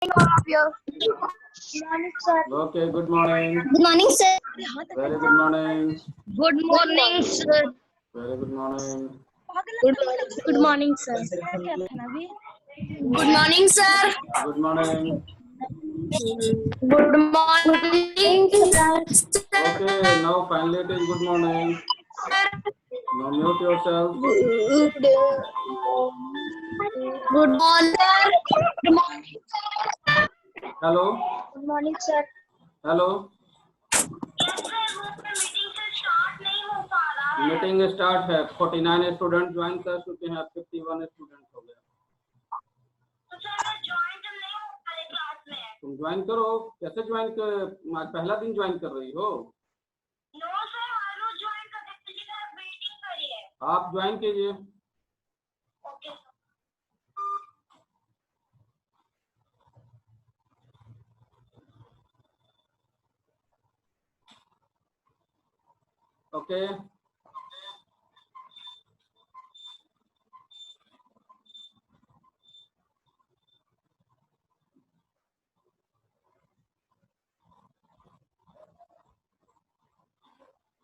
all of you. Good morning, sir. Okay, good morning. Good morning, sir. Very good morning. Good morning, sir. Very good morning. Good morning, sir. Good morning, sir. Good morning. Good morning, sir. Okay, now finally it is good morning. Now mute yourself. Good morning, sir. Good morning. Hello. Good morning, sir. Hello. Meeting start है 49 student join कर चुके हैं 51 student हो गया तुम join करो कैसे join कर आज पहला दिन ज्वाइन कर रही हो आप ज्वाइन कीजिए okay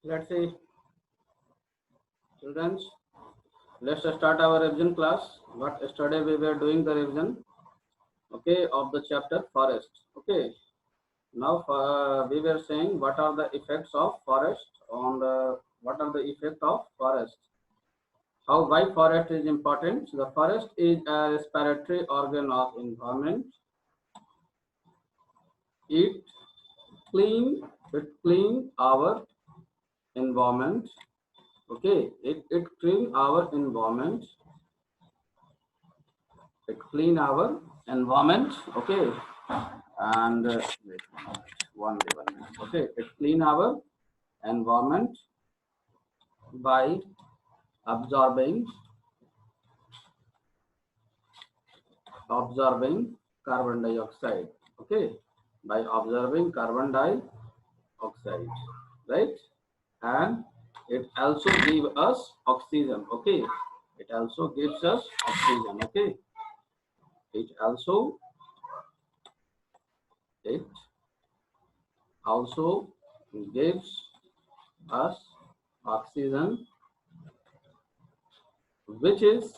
let's see children let's start our revision class what yesterday we were doing the revision okay of the chapter forest okay now we were saying what are the effects of forest on the what are the effects of forest how why forest is important the forest is a respiratory organ of environment it clean our environment okay it clean our environment it clean our environment okay and wait one minute okay it clean our environment by absorbing carbon dioxide okay by observing carbon dioxide right and it also gives us oxygen okay it also gives us oxygen okay it also gives us oxygen which is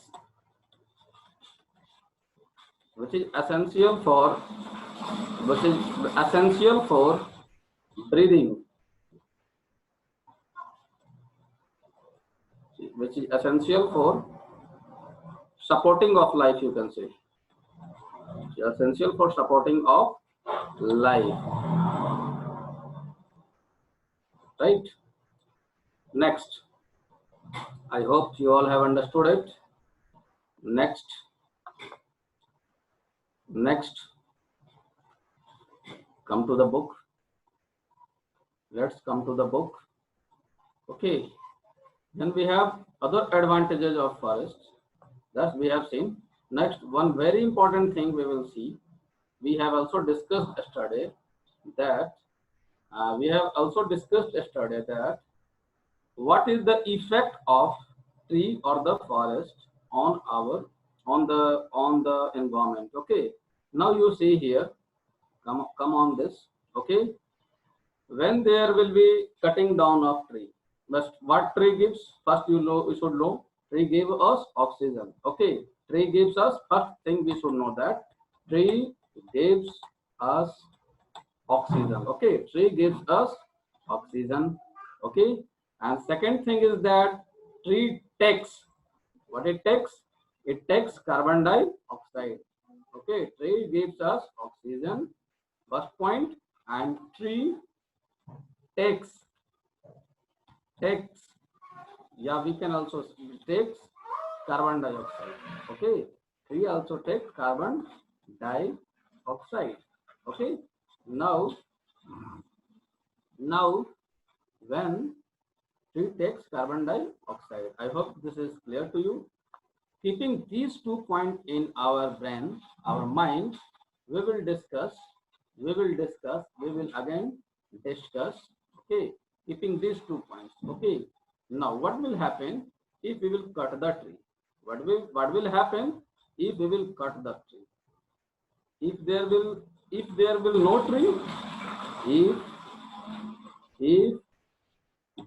essential for breathing which is essential for supporting of life you can say essential for supporting of life right next I hope you all have understood it next come to the book let's come to the book okay then we have other advantages of forest that we have seen next one very important thing we will see we have also discussed yesterday that what is the effect of tree or the forest on our on the environment okay now you see here come on this okay when there will be cutting down of tree but what tree gives first you should know tree gives us oxygen okay tree gives us first thing we should know that tree gives us oxygen okay tree gives us oxygen okay and second thing is that tree takes what it takes carbon dioxide okay tree gives us oxygen first point and tree takes yeah we can also takes carbon dioxide okay tree also takes carbon dioxide okay now when tree takes carbon dioxide I hope this is clear to you keeping these 2 points in our brain our mind we will again discuss okay keeping these 2 points okay now what will happen if we will cut the tree what will happen if we will cut the tree if there will no tree, if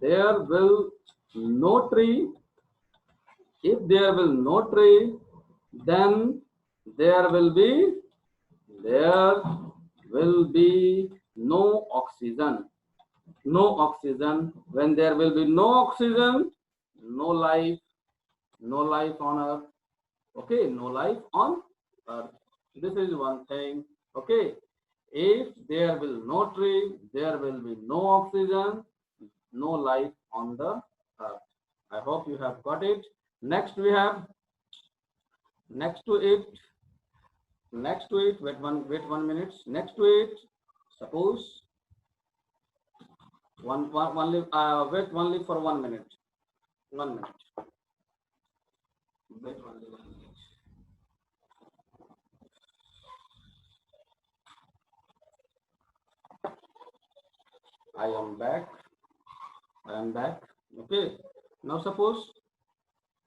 there will no tree, if there will no tree, then there will be no oxygen. No oxygen. When there will be no oxygen, no life on earth. Okay, no life on earth. This is one thing. Okay, if there will no tree, there will be no oxygen, no life on the earth. I hope you have got it. Next we have, next to it, wait one minute. Next to it, suppose wait only for 1 minute. 1 minute. Wait only 1 minute. I am back. Okay. Now suppose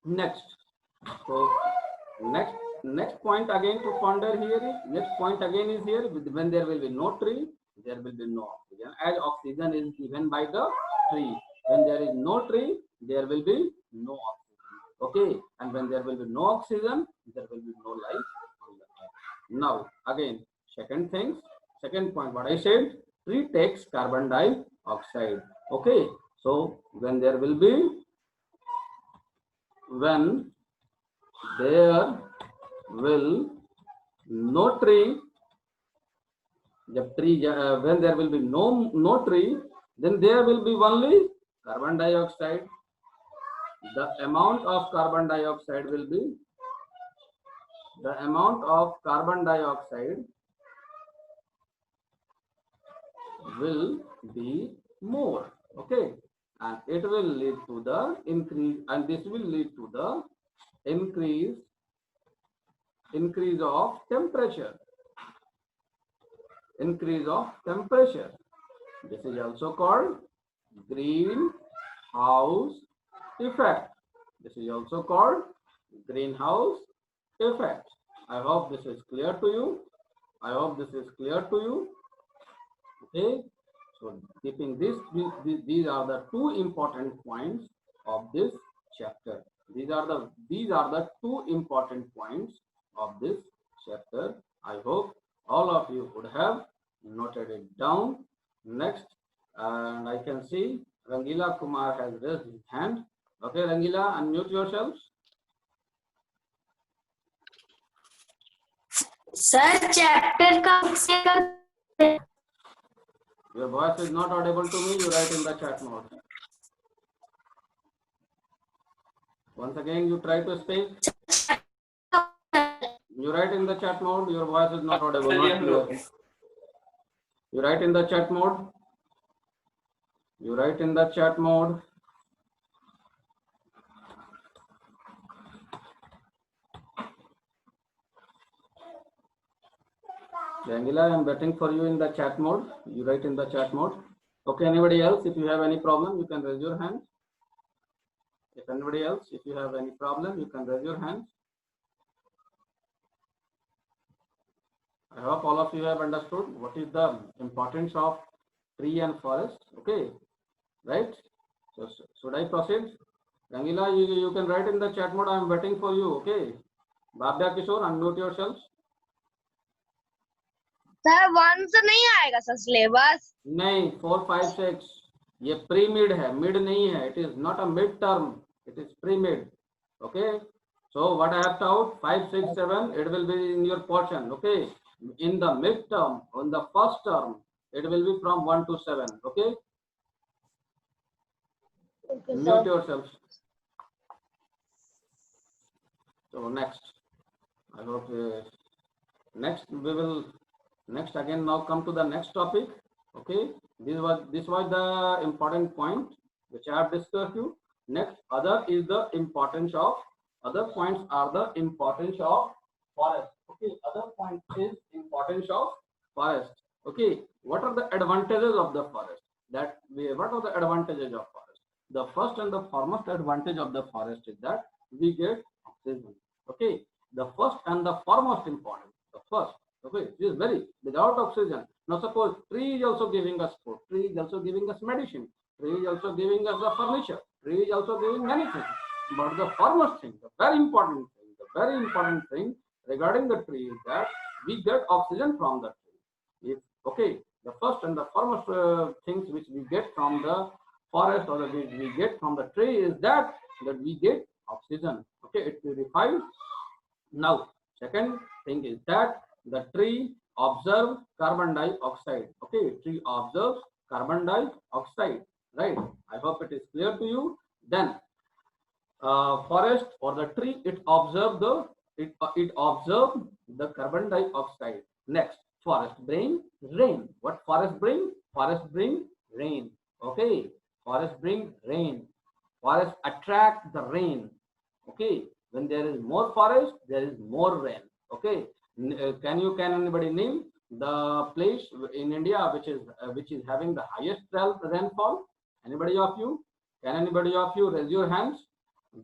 next. So next point again to ponder here is, next point again is here, when there will be no tree, there will be no oxygen, as oxygen is given by the tree. When there is no tree, there will be no oxygen. Okay, and when there will be no oxygen, there will be no life on the earth. Now again, second point, what I said, tree takes carbon dioxide. Okay, so when there will be no tree, when there will be no tree, then there will be only carbon dioxide. The amount of carbon dioxide will be more. Okay, and it will lead to the increase, and this will lead to the increase of temperature. This is also called greenhouse effect. I hope this is clear to you. Okay, so keeping this, these are the two important points of this chapter. These are the two important points of this chapter. I hope all of you would have noted it down. Next, and I can see Rangila Kumar has raised his hand. Okay, Rangila, unmute yourselves. Sir, chapter का Your voice is not audible to me. You write in the chat mode. Once again, you try to speak. You write in the chat mode. Your voice is not audible. Not clear. You write in the chat mode. Rangila, I am waiting for you in the chat mode. You write in the chat mode. Okay, anybody else? If you have any problem, you can raise your hand. If anybody else, if you have any problem, you can raise your hand. I hope all of you have understood what is the importance of tree and forest. Okay, right? So should I proceed? Rangila, you can write in the chat mode. I am waiting for you. Okay. Bhavya Kishore, unmute yourselves. Sir 1 से नहीं आएगा sir syllabus? नहीं, 4, 5, 6 ये pre mid है, mid नहीं है. It is not a mid term, it is pre mid. Okay, so what I have taught 5, 6, 7, it will be in your portion. Okay, in the mid term, on the first term, it will be from 1 to 7. Okay, mute yourselves. So next, I hope next we will again now come to the next topic. Okay, this was the important point which I have discussed you. Next, other points are the importance of forest. Okay, other point is importance of forest. Okay, what are the advantages of the forest? What are the advantages of forest? The first and the foremost advantage of the forest is that we get oxygen. Okay, the first and the foremost important. The first Okay, it is very without oxygen. Now suppose tree is also giving us food, tree is also giving us medicine, tree is also giving us the furniture, tree is also giving many things. But the foremost thing, the very important thing regarding the tree is that we get oxygen from the tree. If okay, the first and the foremost things which we get from the forest or which we get from the tree is that we get oxygen. Okay, it purifies. Now, second thing is that the tree observes carbon dioxide. Okay, tree observes carbon dioxide. Right. I hope it is clear to you. Then, forest or the tree, it observes the carbon dioxide. Next, forest bring rain. What forest bring? Forest bring rain. Okay, forest bring rain. Forest attract the rain. Okay, when there is more forest, there is more rain. Okay, can anybody name the place in India which is having the highest rainfall? Anybody of you? Can anybody of you raise your hands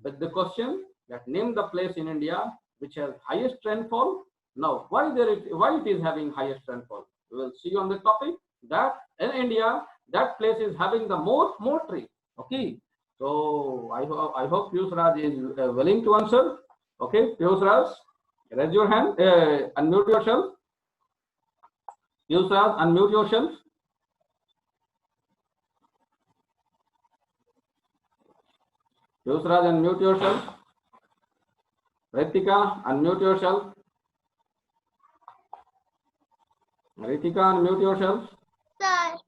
with the question that name the place in India which has highest rainfall? Now, why it is having highest rainfall? We will see on the topic that in India that place is having the more tree. Okay, so I hope Piyush Raj is willing to answer. Okay, Piyush Raj, raise your hand, unmute yourself. Piyush Raj, unmute yourself. Piyush Raj, unmute yourself. Ritika, unmute yourself. Ritika, unmute yourself. Sir.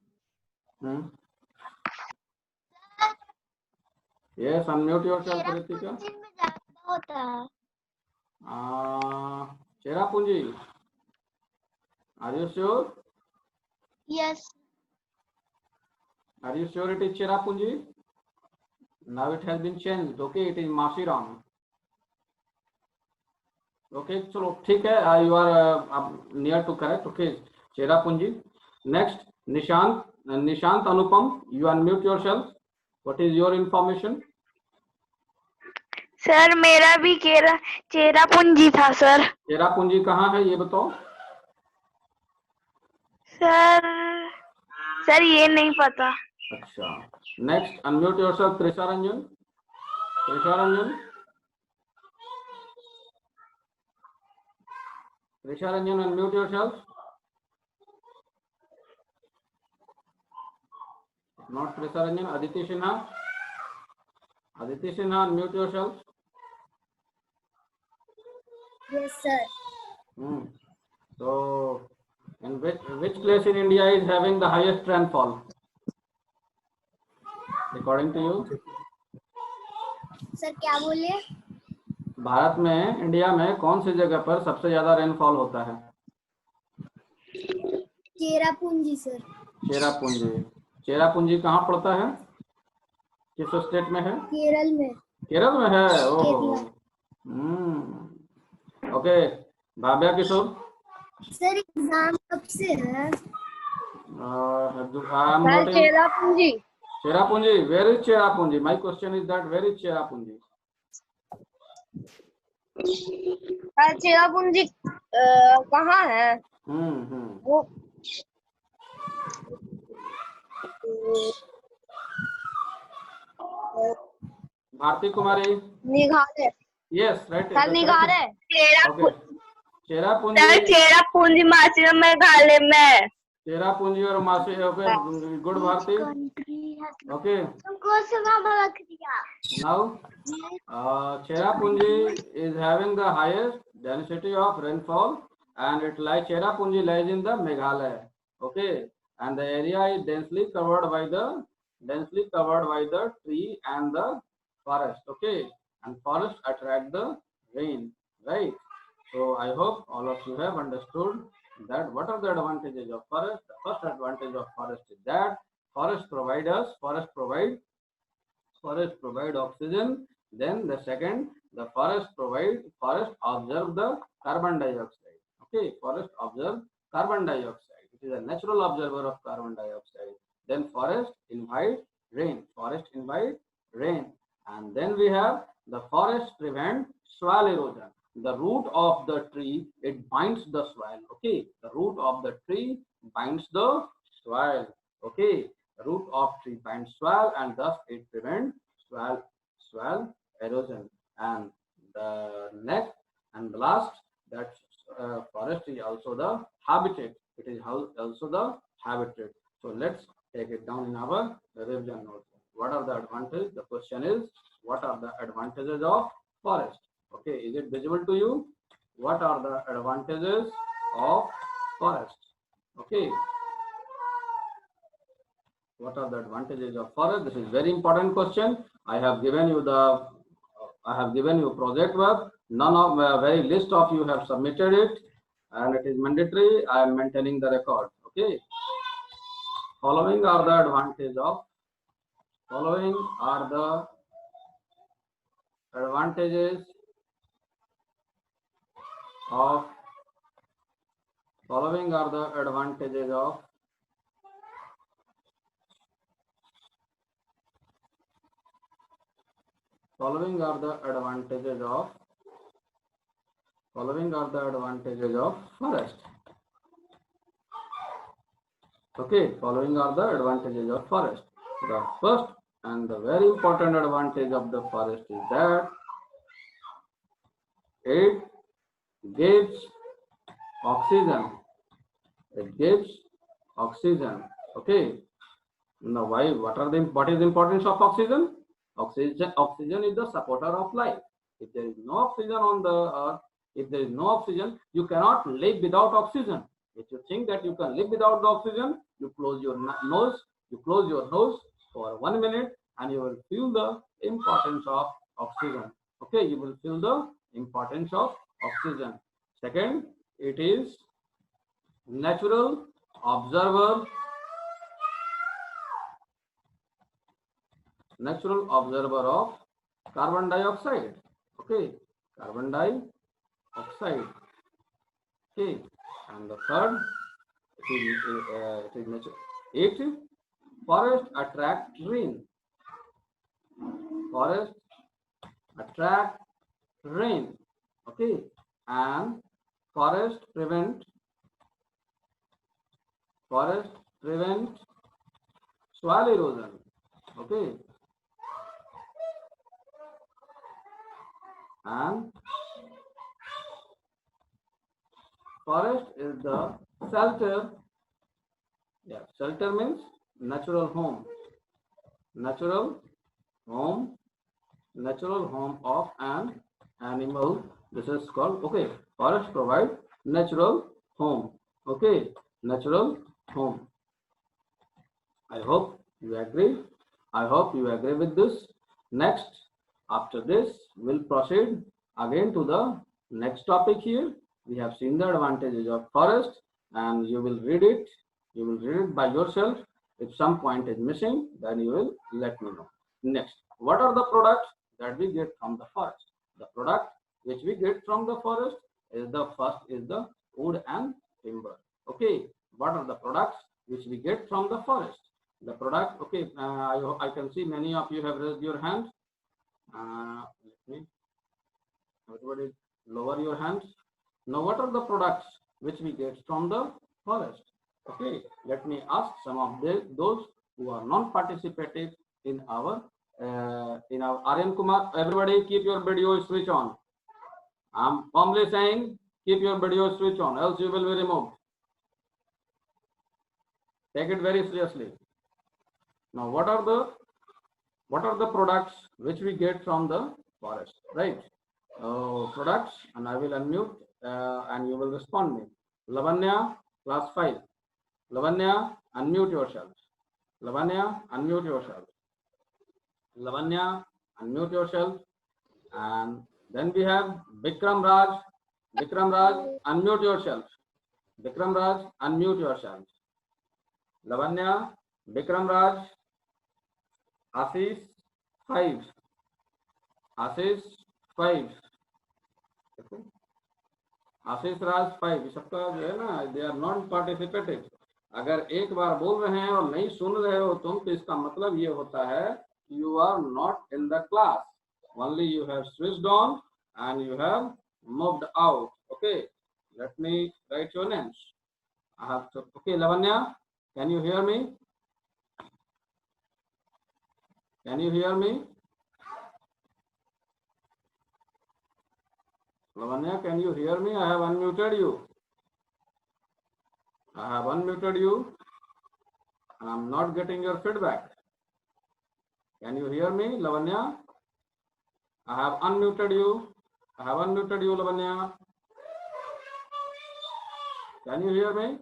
Yes, unmute yourself, Ritika. में ज्यादा होता है. Cherapunji, are you sure? Yes. Are you sure it is Cherapunji? Now it has been changed. Okay, it is Masiram. Okay, so ठीक है, you are near to correct. Okay, Cherapunji. Next, Nishant Anupam, you unmute yourself. What is your information? Sir मेरा भी चेरापूंजी था sir. Cherrapunji कहाँ है ये बताओ. Sir ये नहीं पता. अच्छा, next unmute yourself Trisha Ranjan. Unmute yourself. Not Trisha Ranjan. Aditi Sinha, unmute yourself. Yes, sir. So, in which place in India is having the highest rainfall? According to you? Sir क्या बोले? भारत में, इंडिया में कौन सी जगह पर सबसे ज्यादा रेनफॉल होता है? चेरापूंजी सर. चेरापूंजी कहाँ पड़ता है? किस स्टेट में है? केरल में. केरल में है. ओह. ओके, भाव्या किशोर. सर एग्जाम कब से है? Cherapunji, where is Cherapunji? My question is that where is Cherapunji? Cherrapunji कहाँ है? वो भारती कुमारी. निघाले. Yes, right. सर निघाले. चेरापूंजी मासी मेघालय में. चेरापूंजी और मासी. Okay, good Bharti. Okay, now Cherapunji is having the highest density of rainfall, and Cherapunji lies in the Meghalaya. Okay, and the area is densely covered by the tree and the forest. Okay, and forest attract the rain, right? So I hope all of you have understood that what are the advantages of forest. The first advantage of forest is that forest provide oxygen. Then the second, the forest observe the carbon dioxide. Okay, forest observe carbon dioxide. It is a natural observer of carbon dioxide. Then forest invite rain. And then we have the forest prevent soil erosion. the root of the tree, it binds the soil. Okay, the root of the tree binds the soil. Okay, the root of tree binds soil, and thus it prevents soil erosion. And the next and the last, that forest is also the habitat. It is also the habitat. So let's take it down in our revision notes. What are the advantages? The question is, what are the advantages of forest? Okay, is it visible to you? What are the advantages of forest? Okay, what are the advantages of forest? This is very important question. I have given you project work. None of very list of you have submitted it, and it is mandatory. I am maintaining the record. Okay, following are the advantages of following are the advantages of following are the advantages of following are the advantages of forest. Okay, following are the advantages of forest. The first and the very important advantage of the forest is that it gives oxygen. It gives oxygen. Okay. Now, what is the importance of oxygen? Oxygen is the supporter of life. If there is no oxygen on the earth, if there is no oxygen, you cannot live without oxygen. If you think that you can live without the oxygen, you close your nose for 1 minute, and you will feel the importance of oxygen. Okay, you will feel the importance of oxygen. Second, it is natural observer of carbon dioxide. Okay, carbon dioxide. Okay, and the third, forest attract rain. Forest attract rain. Okay, and forest prevent soil erosion. Okay, and forest is the shelter. Yeah, shelter means natural home. Natural home of an animal. This is called, okay, forest provide natural home. Okay, natural home. I hope you agree. I hope you agree with this. Next, after this, we'll proceed again to the next topic here. We have seen the advantages of forest, and you will read it. You will read it by yourself. If some point is missing, then you will let me know. Next, what are the products that we get from the forest? The product which we get from the forest is the first is the wood and timber. Okay, what are the products which we get from the forest? The product, okay, I can see many of you have raised your hands. Everybody lower your hands. Now, what are the products which we get from the forest? Okay, let me ask some of those who are non-participative in our Aryan Kumar. Everybody keep your video switch on. I'm firmly saying keep your video switch on, else you will be removed. Take it very seriously. Now, what are the products which we get from the forest, right? Products, and I will unmute and you will respond me. Lavanya, class 5. Lavanya, unmute yourself. Lavanya, unmute yourself. Lavanya, unmute yourself. And then we have Bikram Raj. Bikram Raj, unmute yourself. Bikram Raj, unmute yourself. Lavanya, Bikram Raj. Ashish 5. Ashish 5. आशीष राज 5. सबका जो है ना, they are not participative. अगर एक बार बोल रहे हैं और नहीं सुन रहे हो तुम, तो इसका मतलब ये होता है you are not in the class. Only you have switched on and you have moved out. Okay, let me write your names. I have to. Okay, Lavanya, can you hear me? Can you hear me? Lavanya, can you hear me? I have unmuted you. I have unmuted you and I'm not getting your feedback. Can you hear me, Lavanya? I have unmuted you. I have unmuted you, Lavanya. Can you hear me?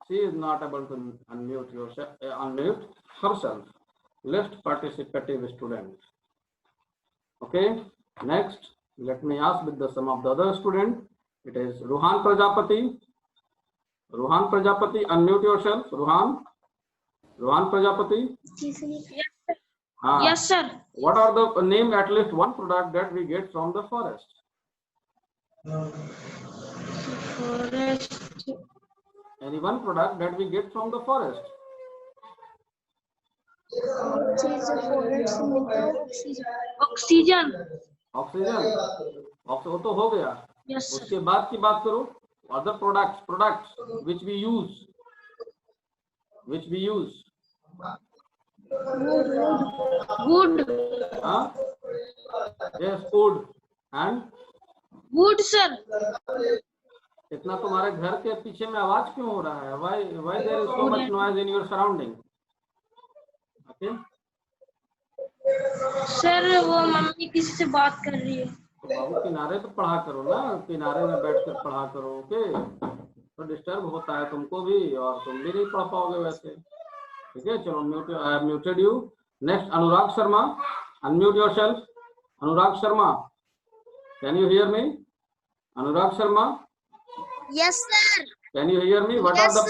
She is not able to unmute herself. Less participative student. Okay. Next, let me ask with some of the other student. It is Ruhan Prajapati. Ruhan Prajapati, unmute yourself. Ruhan Prajapati. Yes, sir. Yes, sir. What are the name at least one product that we get from the forest? Forest. Any one product that we get from the forest? Oxygen. Oxygen वो तो हो गया. Yes, sir. उसके बाद की बात करो. Other products which we use. Wood. Huh? Yes, wood and Wood, sir. इतना तुम्हारे घर के पीछे में आवाज क्यों हो रहा है? Why there is so much noise in your surrounding? Okay. Sir वो मम्मी किसी से बात कर रही है. तो बाबू किनारे तो पढ़ा करो ना, किनारे में बैठकर पढ़ा करो. ओके, तो डिस्टर्ब होता है तुमको भी और तुम भी नहीं पढ़ पाओगे वैसे. ठीक है, चलो mute. I have muted you. Next, Anurag Sharma, unmute yourself. Anurag Sharma, can you hear me? Anurag Sharma, Yes, sir. can you hear me? What Yes, sir.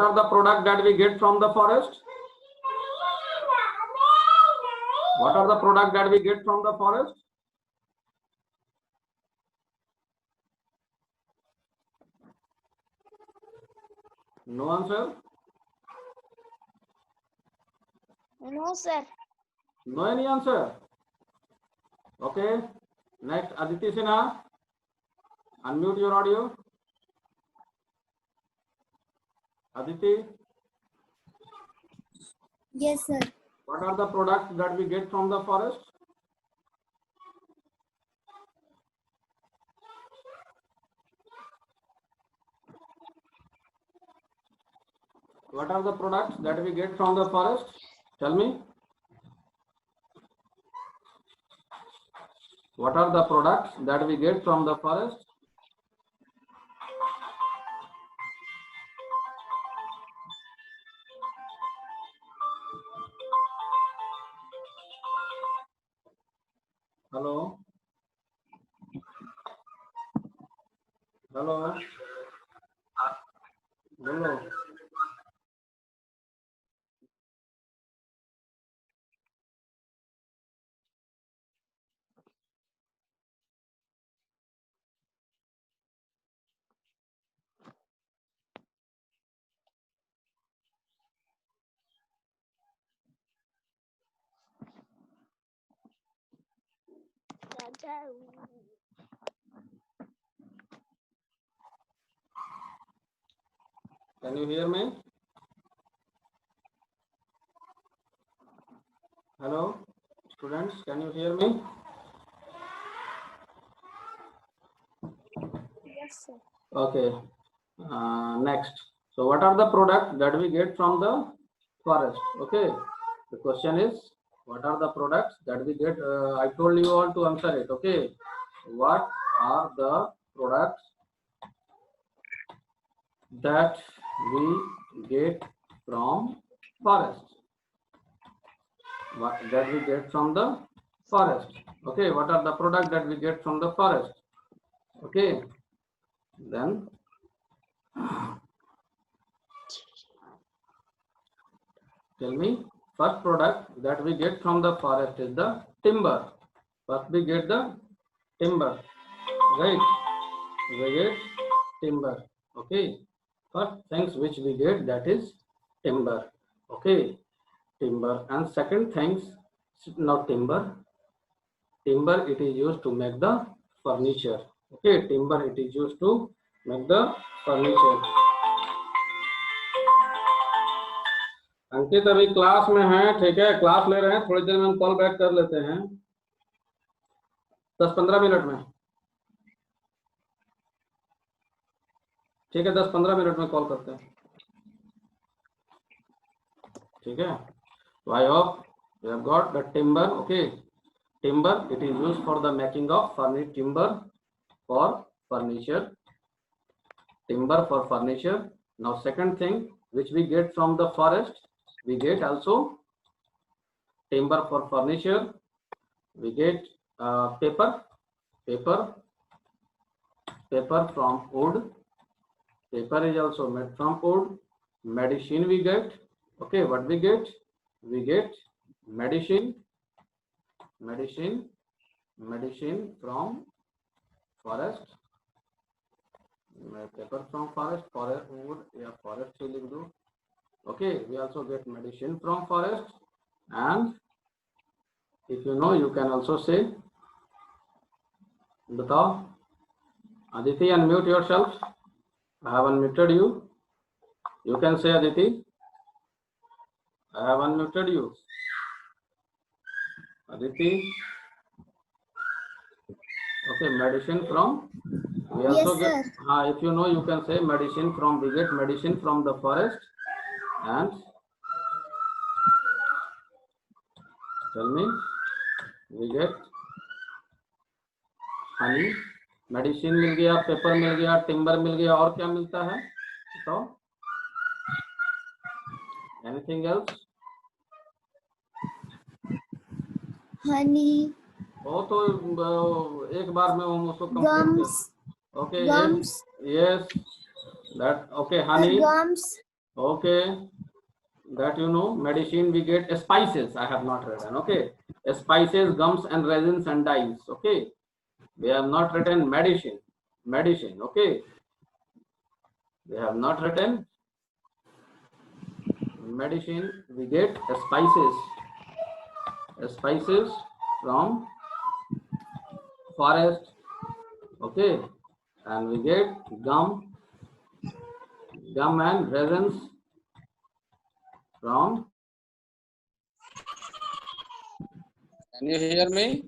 are the product that we get from the forest? What are the product that we get from the forest? No answer? No, sir. No any answer? Okay. Next, Aditi Sinha, unmute your audio. Aditi, Yes, sir. what are the products that we get from the forest? What are the products that we get from the forest? Tell me. What are the products that we get from the forest? Hello? Hello? Hello? Can you hear me? Hello, students, can you hear me? Yes, sir. Okay. Next. So what are the products that we get from the forest? Okay. The question is, what are the products that we get? I told you all to answer it. Okay. What are the products that we get from forest? What that we get from the forest? Okay. What are the products that we get from the forest? Okay. Then tell me, first product that we get from the forest is the timber. First we get the timber, right? We get timber. Okay. First things which we get, that is timber. Okay. Timber. And second things, not timber. timber it is used to make the furniture. Okay, timber it is used to make the furniture. अंकित अभी class में है, ठीक है, class ले रहे हैं, थोड़ी देर में हम कॉल बैक कर लेते हैं, 10-15 मिनट में, ठीक है, 10-15 मिनट में कॉल करते हैं, ठीक है. So I hope you have got the timber. Okay, timber it is used for the making of furniture. Timber for furniture. Timber for furniture. Now second thing which we get from the forest, we get also timber for furniture. We get paper from wood. Paper is also made from wood. Medicine we get. Okay, what we get? We get medicine from forest. Paper from forest wood, yeah, forest से लिख दो. Okay, we also get medicine from forest, and if you know you can also say, बताओ, Aditi, unmute yourself. I have unmuted you. You can say, Aditi. I have unmuted you. Aditi. Okay, medicine from. We also get. If you know, you can say medicine from. We get medicine from the forest, and tell me, we get honey. Medicine मिल गया, paper मिल गया, timber मिल गया, और क्या मिलता है बताओ? Anything else? Honey. वो तो एक बार में हम उसको gums. Okay, yes, that okay, honey, gums. Okay, that you know. Medicine we get spices. I have not written. Okay, spices, gums and resins and dyes. Okay, we have not written medicine. Okay, we have not written medicine. We get spices from forest. Okay, and we get gum and resins from. Can you hear me?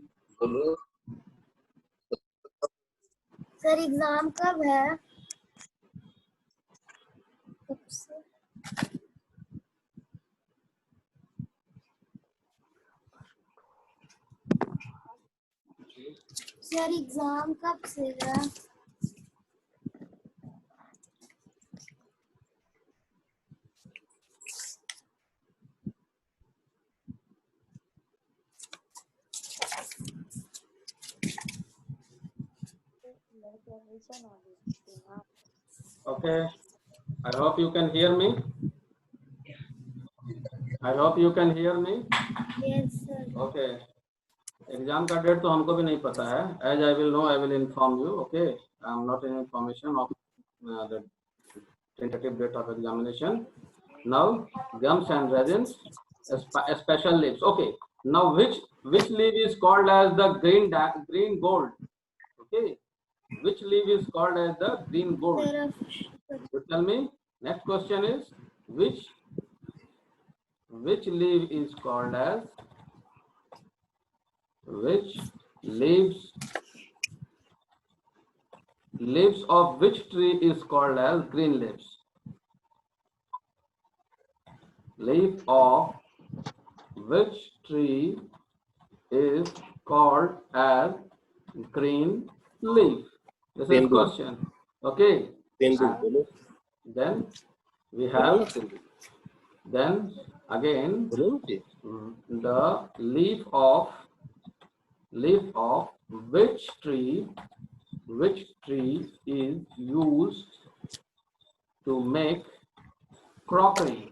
Sir exam कब है? Sir exam कब से है? Okay, I hope you can hear me. I hope you can hear me. Yes sir. Okay, exam का date तो हमको भी नहीं पता है. As I will know, I will inform you. Okay, I am not in information of the tentative date of examination. Now gums and resins, special leaves. Okay, now which leaf is called as the green gold? Okay, which leaf is called as the green gold? You tell me. Next question is which leaf is called as, which leaves of which tree is called as green leaves? Leaf of which tree is called as green leaf? This is question. Okay, then we have, then again the leaf of which tree is used to make crockery.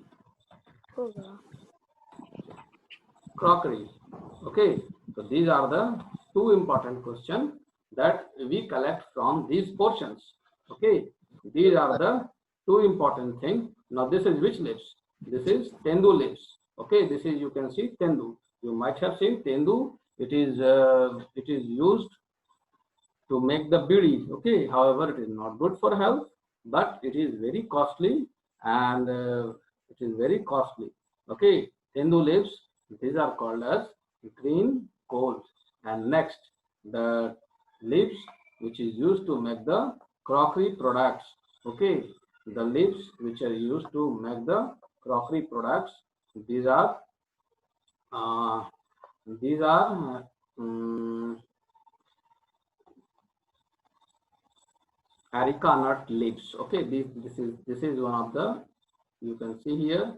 Okay, so these are the two important questions that we collect from these portions. Okay, these are the two important things. Now this is which leaves? This is tendu leaves. Okay, this is, you can see tendu. You might have seen tendu it is used to make the bidi. Okay, however, it is not good for health, but it is very costly, and it is very costly. Okay, tendu leaves, these are called as green coals. And next, the leaves which is used to make the crockery products. Okay, the leaves which are used to make the crockery products, these are uh, these are areca nut leaves. Okay, this is one of the, you can see here,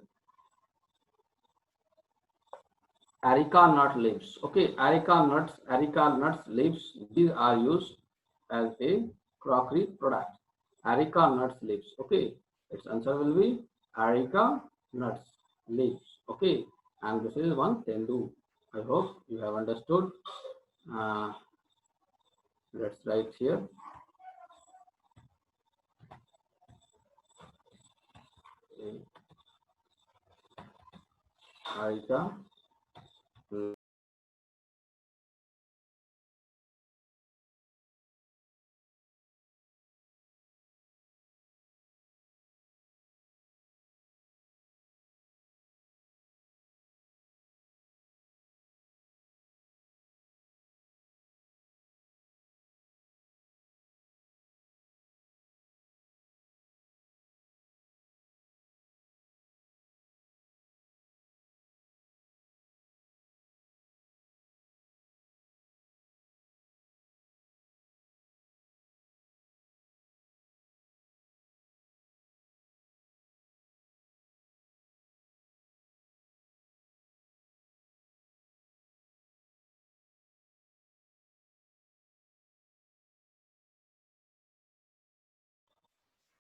areca nut leaves. Okay, areca nuts leaves, these are used as a crockery product. Areca nuts leaves. Okay, its answer will be areca nuts leaves. Okay, and this is one tendu. I hope you have understood. Uh, let's write here. Areca.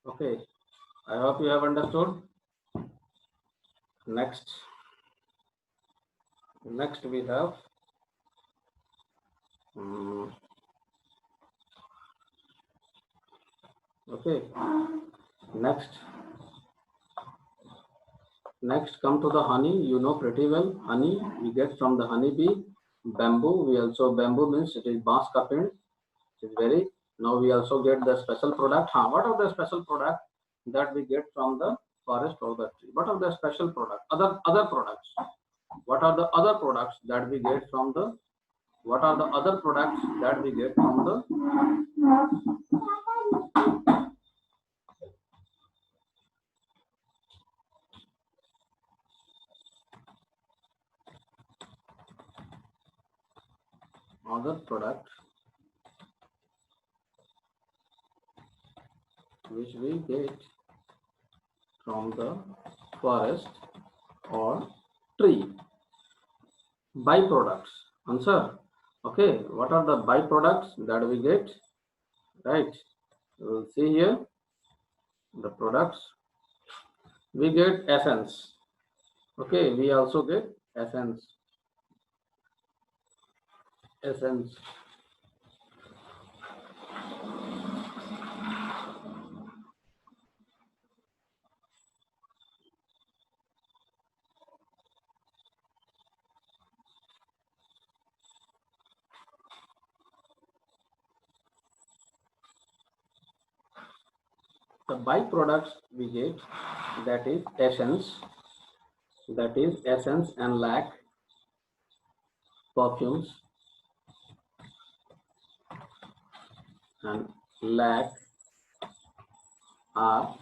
Okay, I hope you have understood. Next we have okay, next come to the honey. You know pretty well, honey we get from the honey bee. Bamboo, we also, bamboo means it is baas ka pind. It is very, now we also get the special product. What are the special product that we get from the forest or the tree? What are the special product, other products? What are the other products that we get from the, what are the other products that we get from the other product which we get from the forest or tree? Byproducts. Answer. Okay, what are the byproducts that we get? Right. We'll see here the products. We get essence. Okay, we also get essence. Essence. The byproducts we get, that is essence, and lac, perfumes, and lac are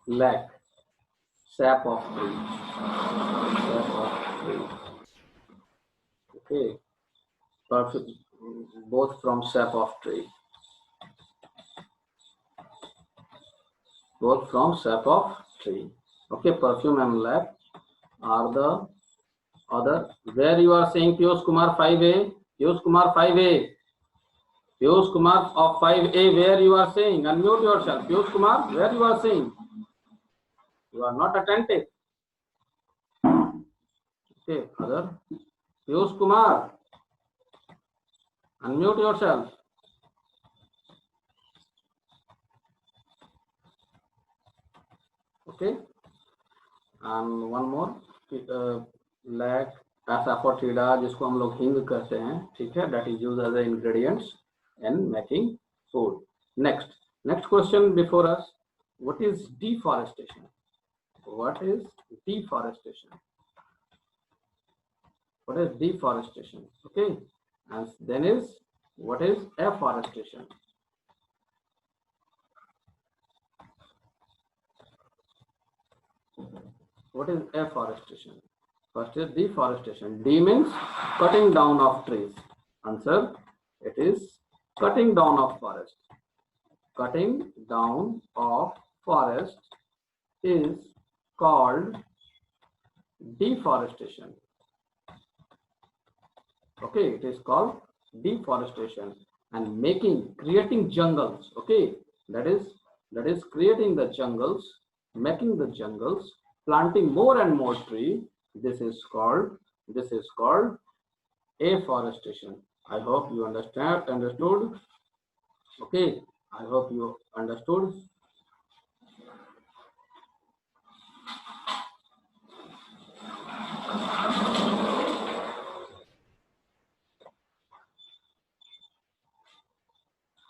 lac, sap of tree, okay, perfume, both from sap of tree, okay. Perfume and lac are the other. Where you are saying Piyush Kumar 5A, Piyush Kumar 5A, Piyush Kumar of 5A, where you are saying? Unmute yourself. Piyush Kumar, where you are saying? You are not attentive. Okay, other. Piyush Kumar, unmute yourself. Okay, and one more, lac, एसाफोटिडा जिसको हम लोग हिंग कहते हैं, ठीक है, that is used as an ingredients in making food. Next question before us, what is deforestation? What is deforestation? What is deforestation? Okay, and then is what is afforestation? What is afforestation? First is deforestation. D means cutting down of trees. Answer, it is cutting down of forest. Cutting down of forest is called deforestation. Okay, it is called deforestation. And creating jungles. Okay, that is creating the jungles, making the jungles, planting more and more tree. This is called afforestation. I hope you understood. Okay, I hope you understood.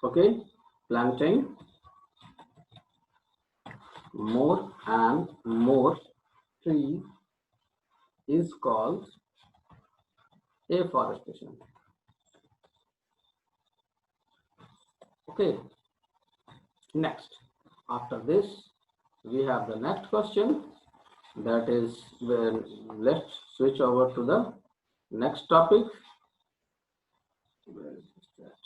Okay, planting more and more trees is called afforestation. Okay, next, after this we have the next question, that is when let's switch over to the next topic. Where is that?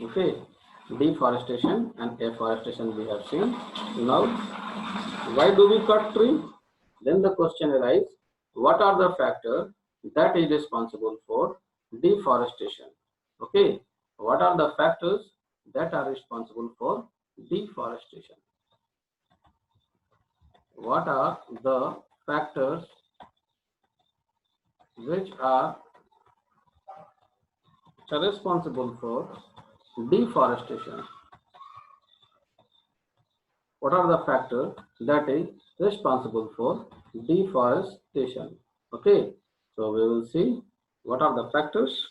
Okay, deforestation and afforestation we have seen. Now, why do we cut tree? Then the question arises, what are the factors that is responsible for deforestation? Okay, what are the factors that are responsible for deforestation? What are the factors which are responsible for deforestation? What are the factors that is responsible for deforestation? Okay, so we will see what are the factors